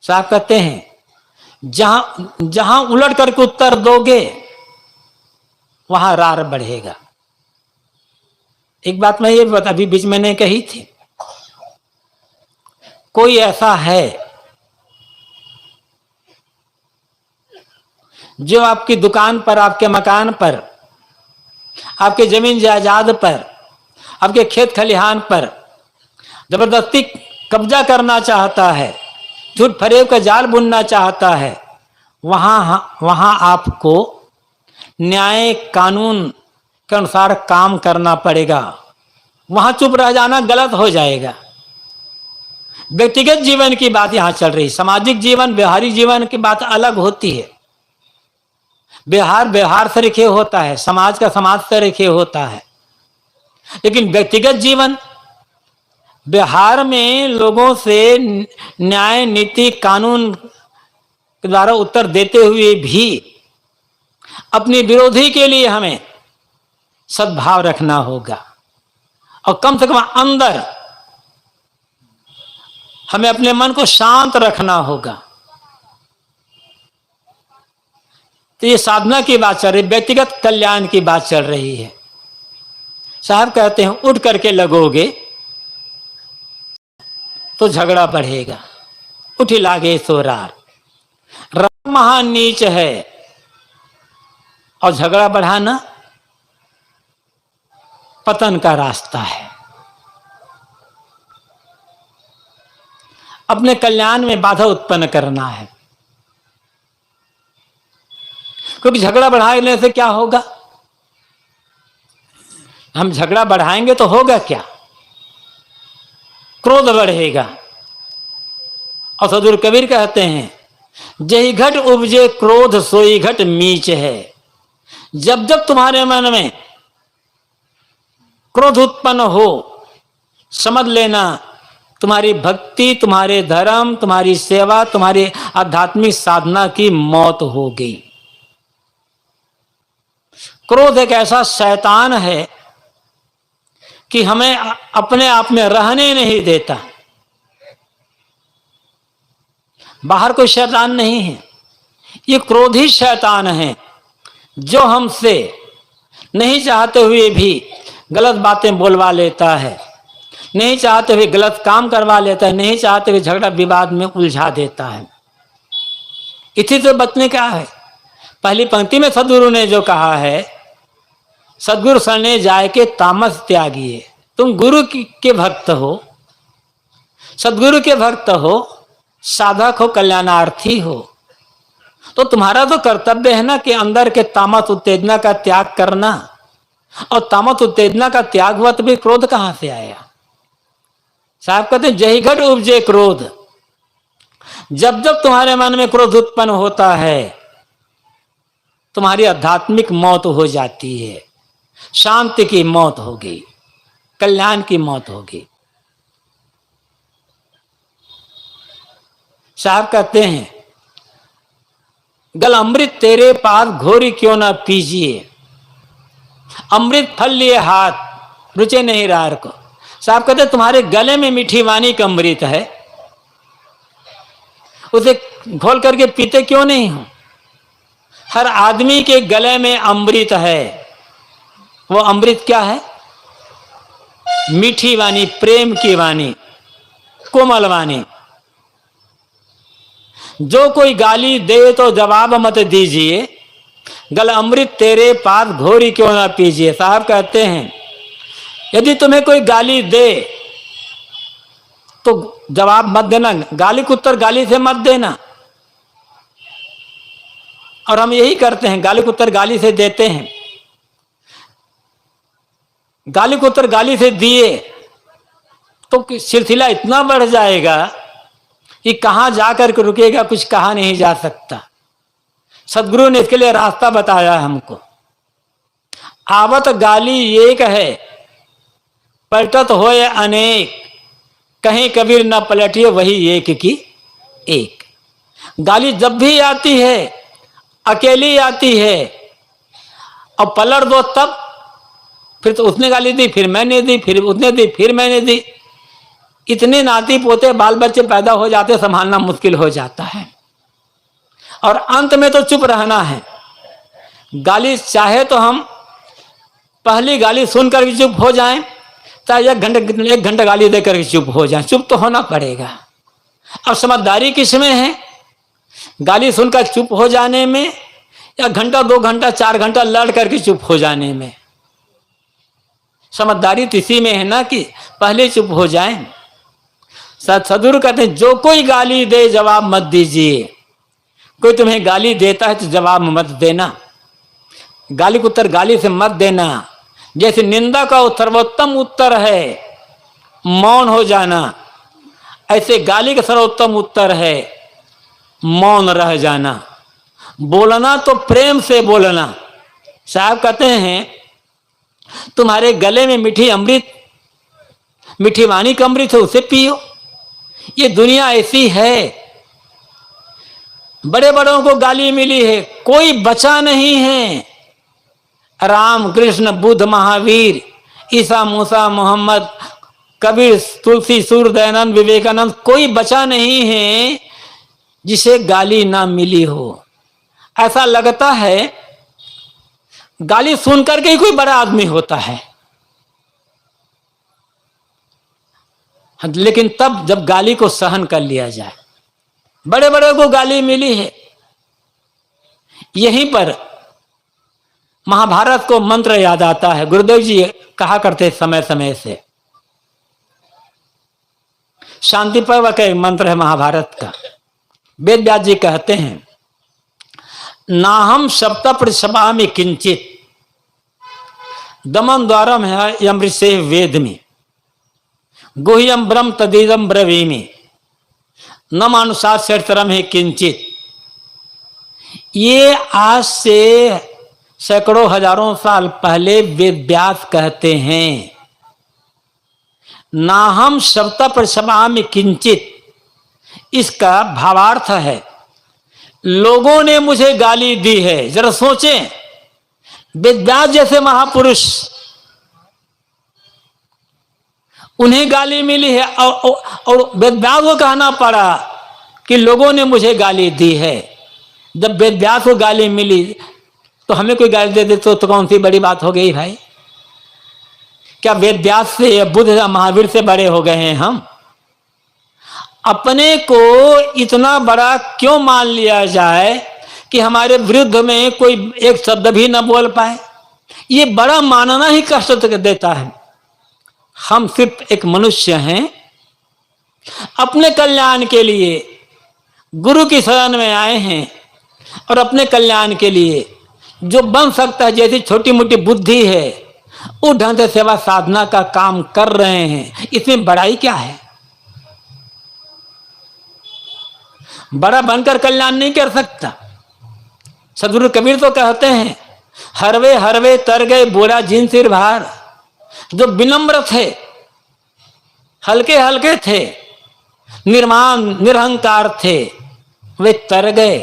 साहब कहते हैं जहां उलट करके उत्तर दोगे वहां रार बढ़ेगा। एक बात मैं ये अभी बीच में ने कही थी, कोई ऐसा है जो आपकी दुकान पर, आपके मकान पर, आपके जमीन जायदाद पर, आपके खेत खलिहान पर जबरदस्ती कब्जा करना चाहता है, झूठ फरेब का जाल बुनना चाहता है, वहां आपको न्याय कानून के अनुसार काम करना पड़ेगा। वहां चुप रह जाना गलत हो जाएगा। व्यक्तिगत जीवन की बात यहां चल रही, सामाजिक जीवन, व्यवहारिक जीवन की बात अलग होती है। व्यवहार से रेखे होता है, समाज का समाज से रेखे होता है। लेकिन व्यक्तिगत जीवन, व्यवहार में लोगों से न्याय नीति कानून के द्वारा उत्तर देते हुए भी अपने विरोधी के लिए हमें सद्भाव रखना होगा और कम से कम अंदर हमें अपने मन को शांत रखना होगा। तो ये साधना की बात चल रही, व्यक्तिगत कल्याण की बात चल रही है। साहब कहते हैं उठ करके लगोगे तो झगड़ा बढ़ेगा। उठ लागे सोरार, राम महान नीच है और झगड़ा बढ़ाना पतन का रास्ता है। अपने कल्याण में बाधा उत्पन्न करना है, क्योंकि झगड़ा बढ़ाने से क्या होगा? हम झगड़ा बढ़ाएंगे तो होगा क्या? क्रोध बढ़ेगा। और सदगुरु कबीर कहते हैं जही घट उपजे क्रोध सोई घट मीच है। जब जब तुम्हारे मन में क्रोध उत्पन्न हो, समझ लेना तुम्हारी भक्ति, तुम्हारे धर्म, तुम्हारी सेवा, तुम्हारी आध्यात्मिक साधना की मौत हो गई। क्रोध एक ऐसा शैतान है कि हमें अपने आप में रहने नहीं देता। बाहर कोई शैतान नहीं है, ये क्रोधी शैतान है जो हमसे नहीं चाहते हुए भी गलत बातें बोलवा लेता है, नहीं चाहते हुए गलत काम करवा लेता है, नहीं चाहते हुए झगड़ा विवाद में उलझा देता है। इसी से बचने क्या है? पहली पंक्ति में सदगुरु ने जो कहा है, सदगुरु शरणे जाए के तामस त्यागिए। तुम गुरु के भक्त हो, सदगुरु के भक्त हो, साधक हो, कल्याणार्थी हो, तो तुम्हारा तो कर्तव्य है ना कि अंदर के तामस उत्तेजना का त्याग करना। और तामस उत्तेजना का त्याग हुआ तो भी क्रोध कहां से आया? साहब कहते हैं जही घट उपजे क्रोध। जब जब तुम्हारे मन में क्रोध उत्पन्न होता है, तुम्हारी आध्यात्मिक मौत हो जाती है, शांति की मौत होगी, कल्याण की मौत होगी। साहब कहते हैं गल अमृत तेरे पास घोरी क्यों ना पीजिए, अमृत फल लिए हाथ रुचे नहीं रार को। साहब कहते तुम्हारे गले में मीठी वाणी का अमृत है, उसे घोल करके पीते क्यों नहीं हो? हर आदमी के गले में अमृत है। वो अमृत क्या है? मीठी वाणी, प्रेम की वाणी, कोमल वाणी। जो कोई गाली दे तो जवाब मत दीजिए, गल अमृत तेरे पास घोरी क्यों ना पीजिए। साहब कहते हैं यदि तुम्हें कोई गाली दे तो जवाब मत देना, गाली को उत्तर गाली से मत देना। और हम यही करते हैं, गाली को उत्तर गाली से देते हैं। गाली को उत्तर गाली से दिए तो सिलसिला इतना बढ़ जाएगा कि कहां जाकर के रुकेगा, कुछ कहा नहीं जा सकता। सदगुरु ने इसके लिए रास्ता बताया हमको। आवत गाली एक है, पलटत होए अनेक, कहीं कबीर न पलटिए वही एक की एक। गाली जब भी आती है अकेली आती है, और पलट दो तब, फिर तो उसने गाली दी, फिर मैंने दी, फिर उसने दी, फिर मैंने दी। इतने नाती पोते बाल बच्चे पैदा हो जाते, संभालना मुश्किल हो जाता है। और अंत में तो चुप रहना है। गाली चाहे तो हम पहली गाली सुनकर भी चुप हो जाएं, चाहे 1 घंटा गाली देकर के चुप हो जाएं, चुप तो होना पड़ेगा। अब समझदारी किसमें है? गाली सुनकर चुप हो जाने में, या घंटा 2 घंटा 4 घंटा लड़ करके चुप हो जाने में? समझदारी तो इसी में है ना कि पहले चुप हो जाएं। सदगुरु कहते हैं जो कोई गाली दे जवाब मत दीजिए। कोई तुम्हें गाली देता है तो जवाब मत देना, गाली को उत्तर गाली से मत देना। जैसे निंदा का सर्वोत्तम उत्तर है मौन हो जाना, ऐसे गाली का सर्वोत्तम उत्तर है मौन रह जाना। बोलना तो प्रेम से बोलना। साहब कहते हैं तुम्हारे गले में मीठी अमृत, मीठी वाणी का अमृत है, उसे पियो। ये दुनिया ऐसी है, बड़े बड़ों को गाली मिली है, कोई बचा नहीं है। राम कृष्ण बुद्ध महावीर ईसा मूसा मोहम्मद कबीर तुलसी सूर दयानंद विवेकानंद, कोई बचा नहीं है जिसे गाली ना मिली हो। ऐसा लगता है गाली सुन करके ही कोई बड़ा आदमी होता है, लेकिन तब जब गाली को सहन कर लिया जाए। बड़े बड़े को गाली मिली है। यहीं पर महाभारत को मंत्र याद आता है। गुरुदेव जी कहा करते समय समय से, शांति पर्व का एक मंत्र है महाभारत का। वेद व्यास जी कहते हैं नाहम सप्त प्रसभामि किंचित दमन द्वारम है अमृत से वेद में गुह्यम ब्रह्म तदीदम ब्रवीमि न मानुषात चरित्रम है किंचित। ये आज से सैकड़ों हजारों साल पहले वेद व्यास कहते हैं नाहम सप्त प्रसभामि किंचित। इसका भावार्थ है लोगों ने मुझे गाली दी है। जरा सोचें, वेद व्यास जैसे महापुरुष, उन्हें गाली मिली है और वेद व्यास को कहना पड़ा कि लोगों ने मुझे गाली दी है। जब वेद व्यास को गाली मिली तो हमें कोई गाली दे दे तो कौन सी बड़ी बात हो गई भाई? क्या वेद व्यास से या बुद्ध या महावीर से बड़े हो गए हैं हम? अपने को इतना बड़ा क्यों मान लिया जाए कि हमारे विरुद्ध में कोई एक शब्द भी न बोल पाए, ये बड़ा मानना ही कष्ट देता है। हम सिर्फ एक मनुष्य हैं, अपने कल्याण के लिए गुरु की शरण में आए हैं और अपने कल्याण के लिए जो बन सकता है, जैसी छोटी मोटी बुद्धि है उस ढंग से सेवा साधना का काम कर रहे हैं। इसमें बड़ाई क्या है? बड़ा बनकर कल्याण नहीं कर सकता। सदगुरु कबीर तो कहते हैं, हरवे हरवे तर गए बोला जिन सिर भार। जो विनम्र थे, हल्के हल्के थे, निर्माण निरहंकार थे, वे तर गए,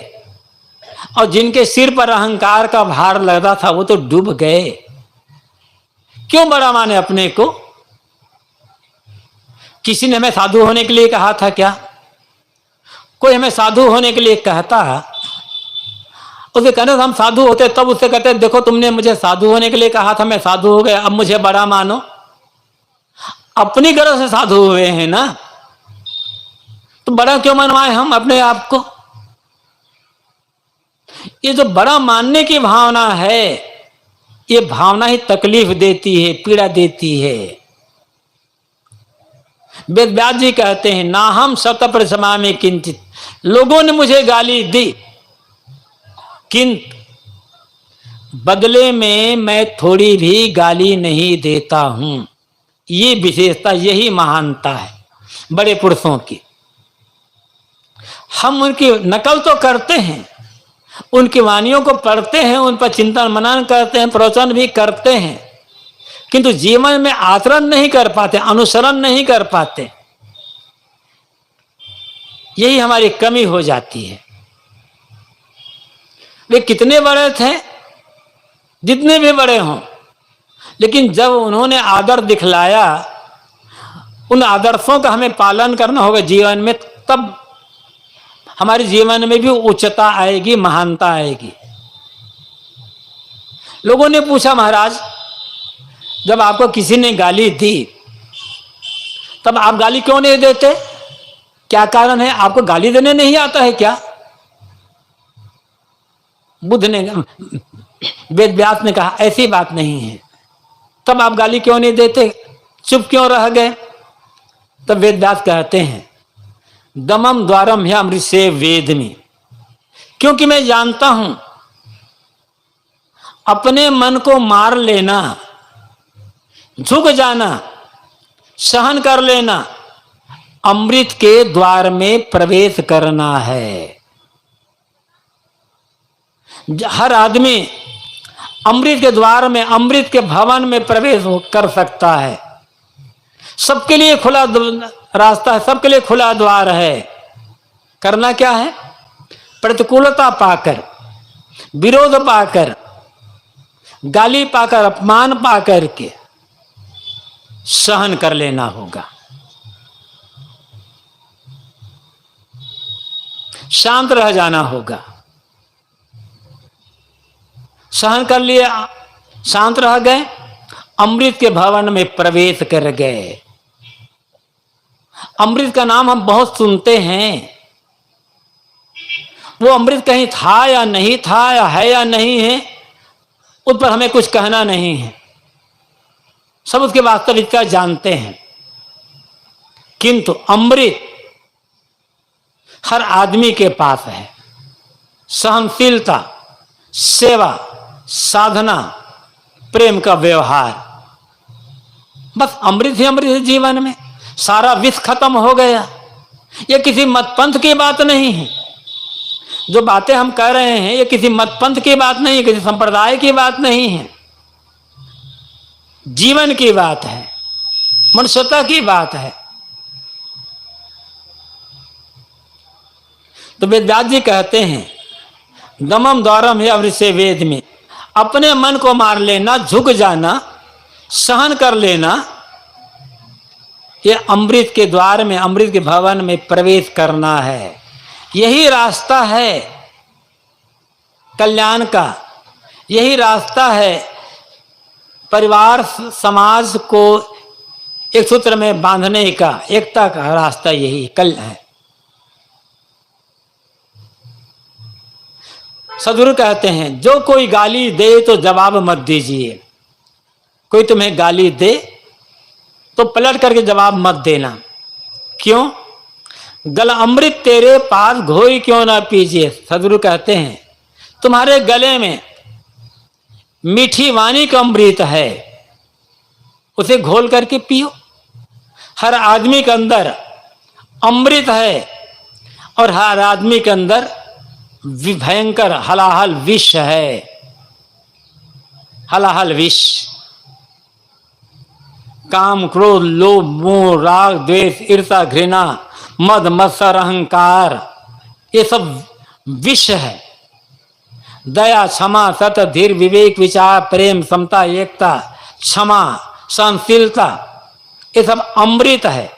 और जिनके सिर पर अहंकार का भार लगा था वो तो डूब गए। क्यों बड़ा माने अपने को? किसी ने हमें साधु होने के लिए कहा था क्या? कोई हमें साधु होने के लिए कहता, उसे कहने से हम साधु होते, तब उससे कहते देखो तुमने मुझे साधु होने के लिए कहा था, मैं साधु हो गया, अब मुझे बड़ा मानो। अपनी गरज से साधु हुए हैं ना, तो बड़ा क्यों मनवाए हम अपने आप को? ये जो बड़ा मानने की भावना है, ये भावना ही तकलीफ देती है, पीड़ा देती है। वेद व्यास जी कहते हैं, ना हम शत परिसमा में किंचित, लोगों ने मुझे गाली दी, किंतु बदले में मैं थोड़ी भी गाली नहीं देता हूं। ये विशेषता, यही महानता है बड़े पुरुषों की। हम उनकी नकल तो करते हैं, उनकी वाणियों को पढ़ते हैं, उन पर चिंतन मनन करते हैं, प्रवचन भी करते हैं, किंतु जीवन में आचरण नहीं कर पाते, अनुसरण नहीं कर पाते। यही हमारी कमी हो जाती है। वे कितने बड़े थे, जितने भी बड़े हों, लेकिन जब उन्होंने आदर दिखलाया, उन आदर्शों का हमें पालन करना होगा जीवन में, तब हमारे जीवन में भी उच्चता आएगी, महानता आएगी। लोगों ने पूछा, महाराज जब आपको किसी ने गाली दी तब आप गाली क्यों नहीं देते? क्या कारण है? आपको गाली देने नहीं आता है क्या? बुद्ध ने, वेद व्यास ने कहा ऐसी बात नहीं है। तब आप गाली क्यों नहीं देते, चुप क्यों रह गए? तब वेद व्यास कहते हैं, दमम द्वारम ह्या अमृत से वेद में, क्योंकि मैं जानता हूं अपने मन को मार लेना, झुक जाना, सहन कर लेना, अमृत के द्वार में प्रवेश करना है। हर आदमी अमृत के द्वार में, अमृत के भवन में प्रवेश कर सकता है। सबके लिए खुला रास्ता है, सबके लिए खुला द्वार है। करना क्या है? प्रतिकूलता पाकर, विरोध पाकर, गाली पाकर, अपमान पाकर के सहन कर लेना होगा। शांत रह जाना होगा। सहन कर लिया, शांत रह गए, अमृत के भवन में प्रवेश कर गए। अमृत का नाम हम बहुत सुनते हैं, वो अमृत कहीं था या नहीं था, या है या नहीं है, उस पर हमें कुछ कहना नहीं है। सब उसकी वास्तविकता जानते हैं, किंतु अमृत हर आदमी के पास है। सहनशीलता, सेवा, साधना, प्रेम का व्यवहार, बस अमृत ही अमृत है जीवन में। सारा विष खत्म हो गया। ये किसी मतपंथ की बात नहीं है। जो बातें हम कह रहे हैं ये किसी मतपंथ की बात नहीं है, किसी संप्रदाय की बात नहीं है, जीवन की बात है, मनुष्यता की बात है। तो वेदव्यास जी कहते हैं, दमम द्वारम है अमृत से वेद में, अपने मन को मार लेना, झुक जाना, सहन कर लेना, ये अमृत के द्वार में, अमृत के भवन में प्रवेश करना है। यही रास्ता है कल्याण का, यही रास्ता है परिवार समाज को एक सूत्र में बांधने का, एकता का रास्ता यही कल है। सदगुरु कहते हैं जो कोई गाली दे तो जवाब मत दीजिए। कोई तुम्हें गाली दे तो पलट करके जवाब मत देना। क्यों? गल अमृत तेरे पास घोई क्यों ना पीजिए। सदगुरु कहते हैं तुम्हारे गले में मीठी वाणी का अमृत है, उसे घोल करके पियो। हर आदमी के अंदर अमृत है और हर आदमी के अंदर भयंकर हलाहल विष है। हलाहल विष, काम क्रोध लोभ मोह राग द्वेष ईर्ष्या घृणा मद मत्सर अहंकार, ये सब विष है। दया क्षमा सत्य धीर विवेक विचार प्रेम समता एकता क्षमा सहनशीलता, ये सब अमृत है।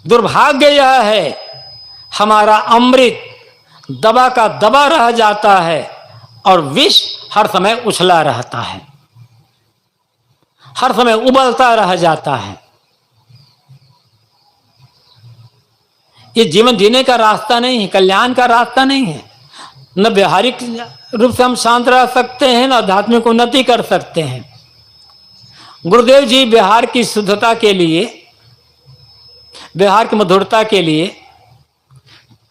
दुर्भाग्य यह है हमारा अमृत दबा का दबा रह जाता है और विष हर समय उछला रहता है, हर समय उबलता रह जाता है। ये जीवन जीने का रास्ता नहीं है, कल्याण का रास्ता नहीं है। न व्यवहारिक रूप से हम शांत रह सकते हैं, न आध्यात्मिक उन्नति कर सकते हैं। गुरुदेव जी व्यवहार की शुद्धता के लिए, व्यवहार की मधुरता के लिए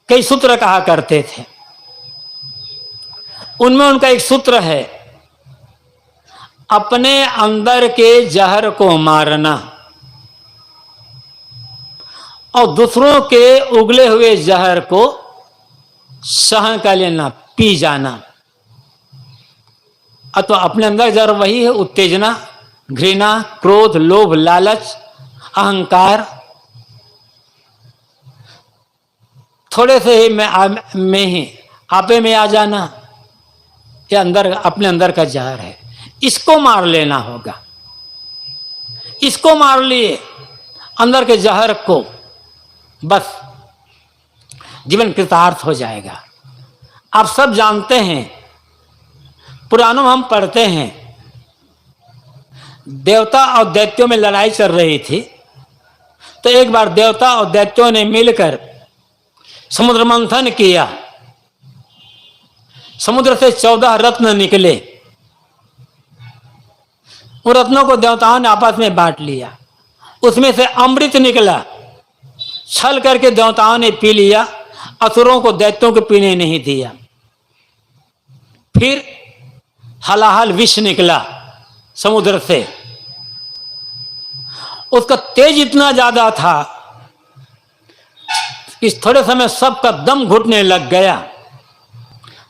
कई सूत्र कहा करते थे। उनमें उनका एक सूत्र है, अपने अंदर के जहर को मारना और दूसरों के उगले हुए जहर को सहन कर लेना, पी जाना। अथवा अपने अंदर जहर वही है उत्तेजना घृणा क्रोध लोभ लालच अहंकार। थोड़े से ही में ही आपे में आ जाना, ये अंदर अपने अंदर का जहर है, इसको मार लेना होगा। इसको मार लिए अंदर के जहर को, बस जीवन कृतार्थ हो जाएगा। आप सब जानते हैं, पुराणों में हम पढ़ते हैं, देवता और दैत्यों में लड़ाई चल रही थी। तो एक बार देवता और दैत्यों ने मिलकर समुद्र मंथन किया। समुद्र से 14 रत्न निकले। उन रत्नों को देवताओं ने आपस में बांट लिया। उसमें से अमृत निकला, छल करके देवताओं ने पी लिया, असुरों को दैत्यों को पीने नहीं दिया। फिर हलाहल विष निकला समुद्र से। उसका तेज इतना ज्यादा था कि थोड़े समय सबका दम घुटने लग गया,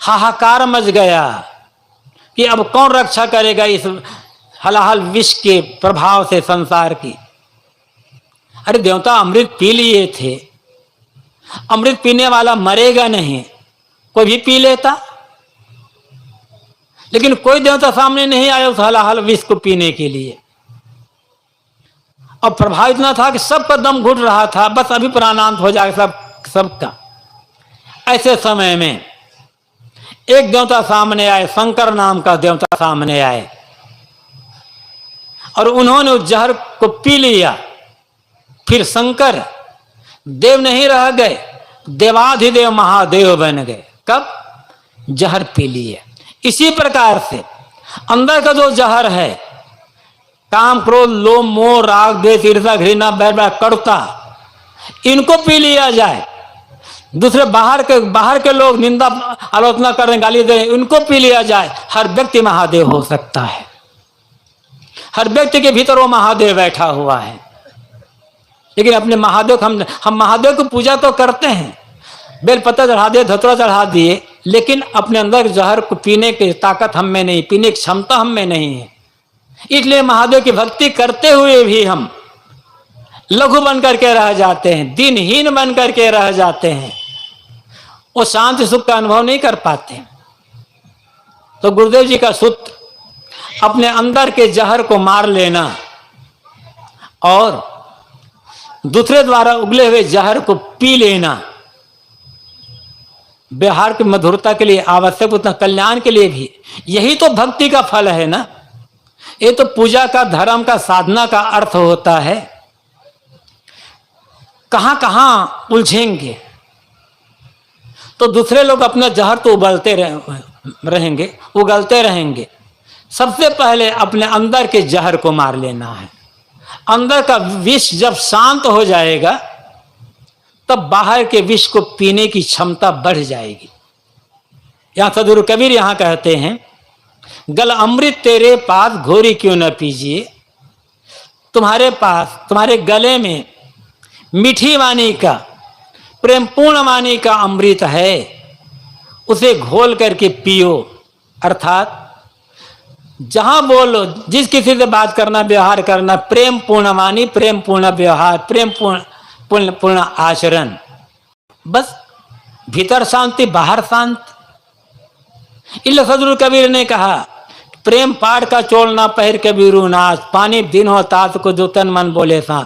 हाहाकार मच गया कि अब कौन रक्षा करेगा इस हलाहल विष के प्रभाव से संसार की। अरे देवता अमृत पी लिए थे, अमृत पीने वाला मरेगा नहीं, कोई भी पी लेता। लेकिन कोई देवता सामने नहीं आया उस हलाहल विष को पीने के लिए। और प्रभाव इतना था कि सबका दम घुट रहा था, बस अभी प्राणांत हो जाएगा सबका। ऐसे समय में एक देवता सामने आए, शंकर नाम का देवता सामने आए और उन्होंने उस जहर को पी लिया। फिर शंकर देव नहीं रह गए, देवाधिदेव महादेव बन गए। कब? जहर पी लिए। इसी प्रकार से अंदर का जो जहर है, काम क्रोध लोभ मोह राग द्वेष ईर्ष्या घृणा बैर कड़ुता, इनको पी लिया जाए। दूसरे बाहर के लोग निंदा आलोचना कर रहे, गाली दे रहे, इनको पी लिया जाए। हर व्यक्ति महादेव हो सकता है। हर व्यक्ति के भीतर वो महादेव बैठा हुआ है। लेकिन अपने महादेव को हम महादेव की पूजा तो करते हैं, बेलपत्ता चढ़ा दिए, धतूरा चढ़ा दिए, लेकिन अपने अंदर जहर को पीने की ताकत हम में नहीं, पीने की क्षमता हम में नहीं है। इसलिए महादेव की भक्ति करते हुए भी हम लघु बन करके रह जाते हैं, दिनहीन बन करके रह जाते हैं, वो शांति सुख का अनुभव नहीं कर पाते। तो गुरुदेव जी का सूत्र, अपने अंदर के जहर को मार लेना और दूसरे द्वारा उगले हुए जहर को पी लेना, व्यवहार की मधुरता के लिए आवश्यक, उतना कल्याण के लिए भी। यही तो भक्ति का फल है ना। ये तो पूजा का, धर्म का, साधना का अर्थ होता है। कहां कहां उलझेंगे। तो दूसरे लोग अपना जहर तो उबलते रहे, रहेंगे, उगलते रहेंगे। सबसे पहले अपने अंदर के जहर को मार लेना है। अंदर का विष जब शांत हो जाएगा तब बाहर के विष को पीने की क्षमता बढ़ जाएगी। यहां सदगुरु कबीर यहां कहते हैं, गल अमृत तेरे पास घोरी क्यों न पीजिए। तुम्हारे पास, तुम्हारे गले में मीठी वाणी का, प्रेमपूर्ण वाणी का अमृत है, उसे घोल करके पियो। अर्थात जहां बोलो, जिस किसी से बात करना, व्यवहार करना, प्रेम पूर्ण वाणी, प्रेम पूर्ण व्यवहार, प्रेम पूर्ण आचरण, बस भीतर शांति, बाहर शांति। इसलिए सदगुरु कबीर ने कहा, प्रेम पाड़ का चोल ना पहिर कबीरू नाच, पानी दिन हो तात को जो तन मन बोले साथ।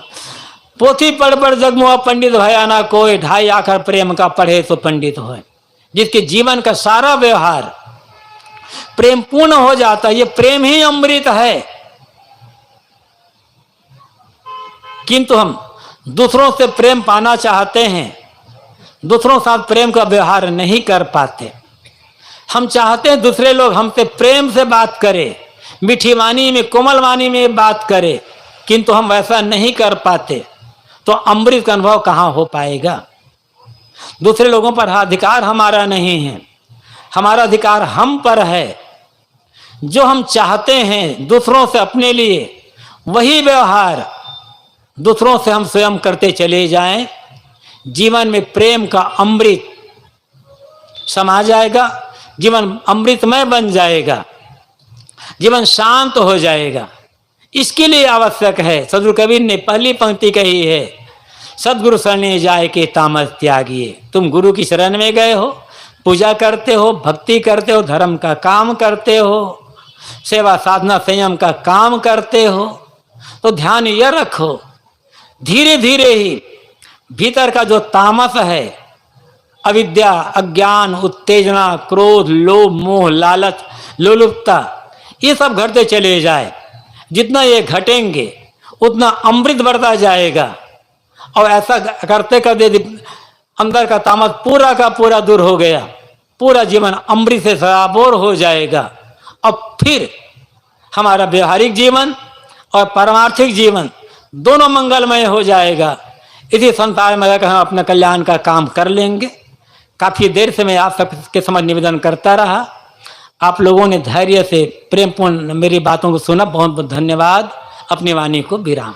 पोथी पढ़ जगमुआ पंडित भया ना कोई, ढाई आखर प्रेम का पढ़े तो पंडित होए। जिसके जीवन का सारा व्यवहार प्रेम पूर्ण हो जाता है, ये प्रेम ही अमृत है। किंतु हम दूसरों से प्रेम पाना चाहते हैं, दूसरों के साथ प्रेम का व्यवहार नहीं कर पाते। हम चाहते हैं दूसरे लोग हमसे प्रेम से बात करें, मीठी वाणी में, कोमल वाणी में बात करें, किंतु हम वैसा नहीं कर पाते, तो अमृत का अनुभव कहां हो पाएगा। दूसरे लोगों पर अधिकार हमारा नहीं है, हमारा अधिकार हम पर है। जो हम चाहते हैं दूसरों से अपने लिए, वही व्यवहार दूसरों से हम स्वयं करते चले जाएं। जीवन में प्रेम का अमृत समा जाएगा, जीवन अमृतमय बन जाएगा, जीवन शांत हो जाएगा। इसके लिए आवश्यक है, सदगुरु कबीर ने पहली पंक्ति कही है, सदगुरु शरणे जाए के तामस त्यागिए। तुम गुरु की शरण में गए हो, पूजा करते हो, भक्ति करते हो, धर्म का काम करते हो, सेवा साधना संयम का काम करते हो, तो ध्यान यह रखो, धीरे धीरे ही भीतर का जो तामस है, अविद्या, अज्ञान, उत्तेजना, क्रोध, लोभ, मोह, लालच, लोलुपता, ये सब घटते चले जाए। जितना ये घटेंगे उतना अमृत बढ़ता जाएगा। और ऐसा करते करते अंदर का तामस पूरा का पूरा दूर हो गया, पूरा जीवन अमृत से सराबोर हो जाएगा। अब फिर हमारा व्यवहारिक जीवन और पारमार्थिक जीवन दोनों मंगलमय हो जाएगा। इसी संसार में रहकर हम अपने कल्याण का काम कर लेंगे। काफी देर से मैं आप सबके समझ निवेदन करता रहा, आप लोगों ने धैर्य से प्रेमपूर्ण मेरी बातों को सुना, बहुत बहुत धन्यवाद। अपनी वाणी को विराम।